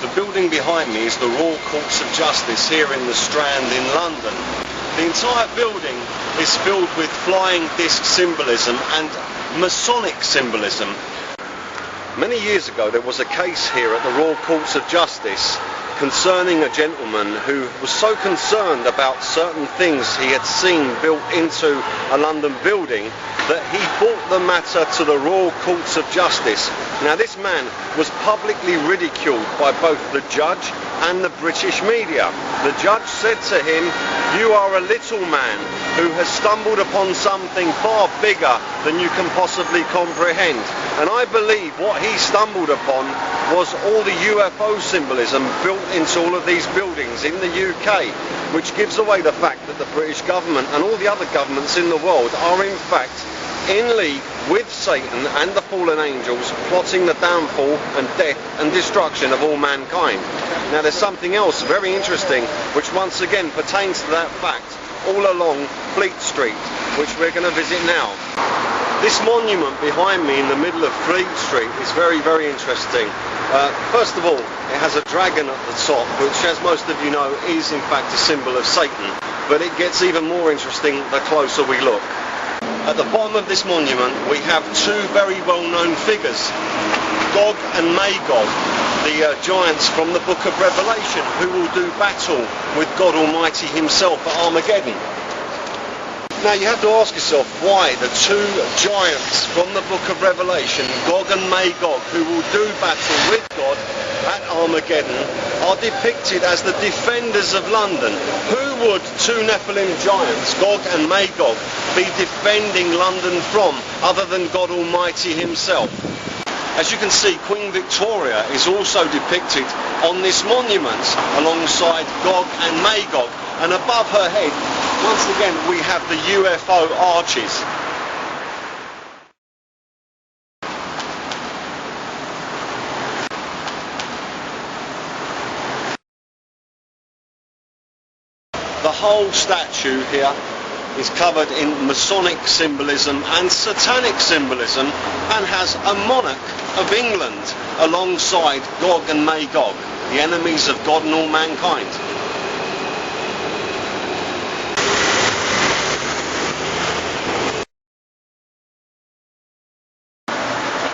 The building behind me is the Royal Courts of Justice here in the Strand in London. The entire building is filled with flying disc symbolism and Masonic symbolism. Many years ago there was a case here at the Royal Courts of Justice concerning a gentleman who was so concerned about certain things he had seen built into a London building that he brought the matter to the Royal Courts of Justice. Now this man was publicly ridiculed by both the judge and the British media. The judge said to him, "You are a little man who has stumbled upon something far bigger than you can possibly comprehend." And I believe what he stumbled upon was all the UFO symbolism built into all of these buildings in the UK, which gives away the fact that the British government and all the other governments in the world are in fact in league with Satan and the fallen angels, plotting the downfall and death and destruction of all mankind. Now there's something else very interesting which once again pertains to that fact all along Fleet Street, which we're going to visit now. This monument behind me in the middle of Fleet Street is very, very interesting. First of all, it has a dragon at the top, which, as most of you know, is in fact a symbol of Satan. But it gets even more interesting the closer we look. At the bottom of this monument, we have two very well-known figures, Gog and Magog, the giants from the Book of Revelation, who will do battle with God Almighty himself at Armageddon. Now you have to ask yourself why the two giants from the Book of Revelation, Gog and Magog, who will do battle with God at Armageddon, are depicted as the defenders of London. Who would two Nephilim giants, Gog and Magog, be defending London from other than God Almighty himself? As you can see, Queen Victoria is also depicted on this monument alongside Gog and Magog, and above her head once again we have the UFO arches. The whole statue here is covered in Masonic symbolism and Satanic symbolism and has a monarch of England alongside Gog and Magog, the enemies of God and all mankind.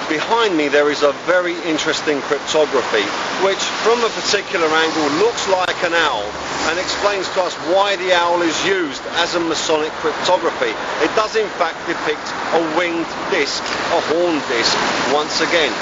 Behind me there is a very interesting cryptography which from a particular angle looks like an owl and explains to us why the owl is used as a Masonic cryptography. It does in fact depict a winged disc, a horn disc once again.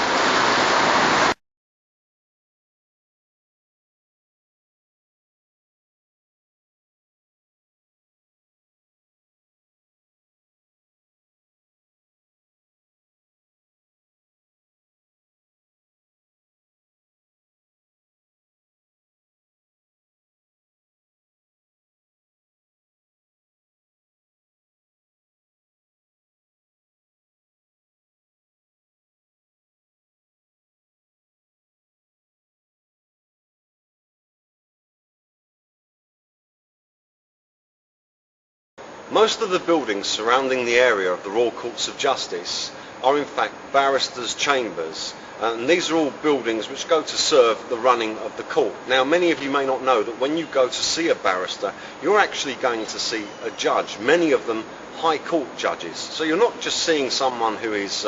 Most of the buildings surrounding the area of the Royal Courts of Justice are in fact barristers' chambers, and these are all buildings which go to serve the running of the court. Now many of you may not know that when you go to see a barrister you're actually going to see a judge, many of them High Court judges. So you're not just seeing someone who is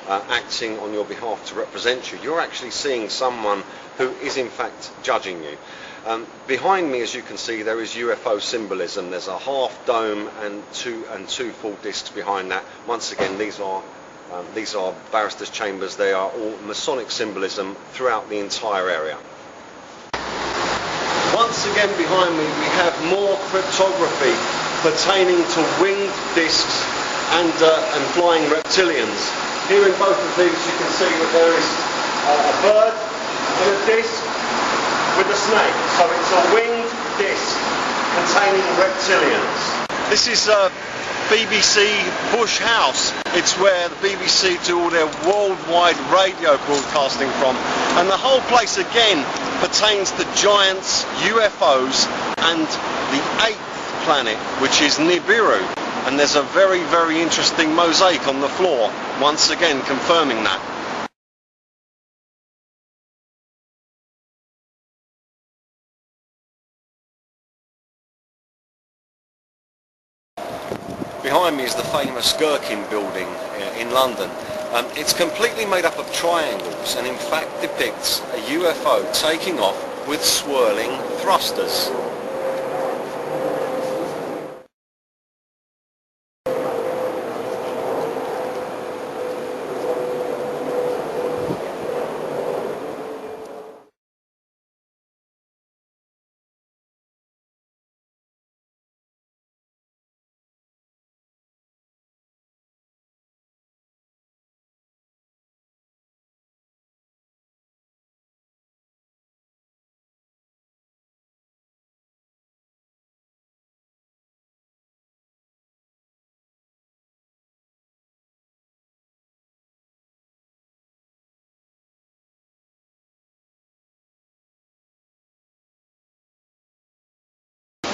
acting on your behalf to represent you, you're actually seeing someone who is in fact judging you. Behind me, as you can see, there is UFO symbolism. There's a half dome and two full discs behind that. Once again, these are barristers' chambers. They are all Masonic symbolism throughout the entire area. Once again, behind me, we have more cryptography pertaining to winged discs and flying reptilians. Here in both of these, you can see that there is a bird and a disc with a snake, so it's a winged disc containing reptilians. This is BBC Bush House. It's where the BBC do all their worldwide radio broadcasting from, and the whole place again pertains to giants, UFOs and the 8th planet, which is Nibiru, and there's a very, very interesting mosaic on the floor once again confirming that. behind me is the famous Gherkin building in London. It's completely made up of triangles and in fact depicts a UFO taking off with swirling thrusters.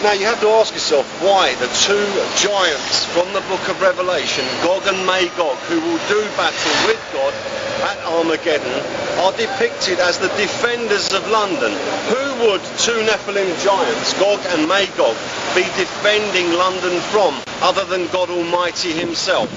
Now you have to ask yourself why the two giants from the book of Revelation, Gog and Magog, who will do battle with God at Armageddon, are depicted as the defenders of London. Who would two Nephilim giants, Gog and Magog, be defending London from, other than God Almighty himself?